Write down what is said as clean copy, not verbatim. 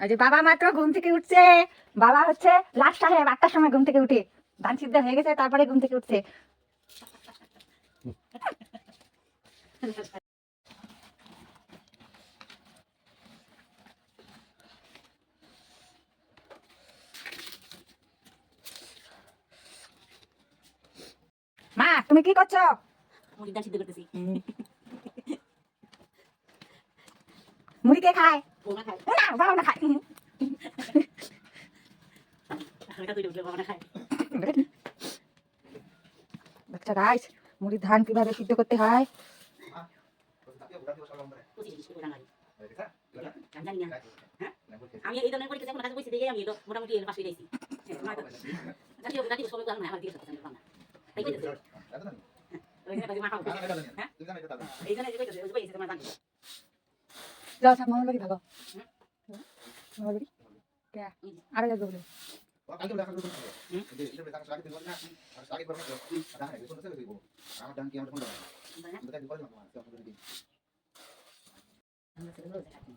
এই যে বাবা মাত্র ঘুম থেকে উঠছে। বাবা হচ্ছে লাস্ট সাহেব 8টার সময় ঘুম থেকে উঠে ধান সিদ্ধ হয়ে গেছে, তারপরে ঘুম থেকে উঠছে। মা তুমি কি করছো? মুড়ির ডাল সিদ্ধ করতেছি। মুড়ি কে খায়? বৌমা খায়। না বাবা না খায়। এটা তুই উঠলে বাবা না খায়। আচ্ছা গাইস, মুড়ির ধান কিভাবে সিদ্ধ করতে হয়? আমি জানি না। হ্যাঁ? আমি এই ধরনের পরীক্ষা যখন কাজ করছি দেখে আমি তো মোটামুটি এর পাশে গেছি। জাতীয় জাতীয় সবাই জানা আমার দিকে সাথে না। তাই কইতেছে। ওই যে মা খাও। হ্যাঁ? এই জন্য এই কইতেছে ওই কইতেছে তোমার জানি। যাও সব মামার বাড়ি ভাগো। মামার বাড়ি কে আরে যাবো বলে আমরা সেগুলো দেখাচ্ছি।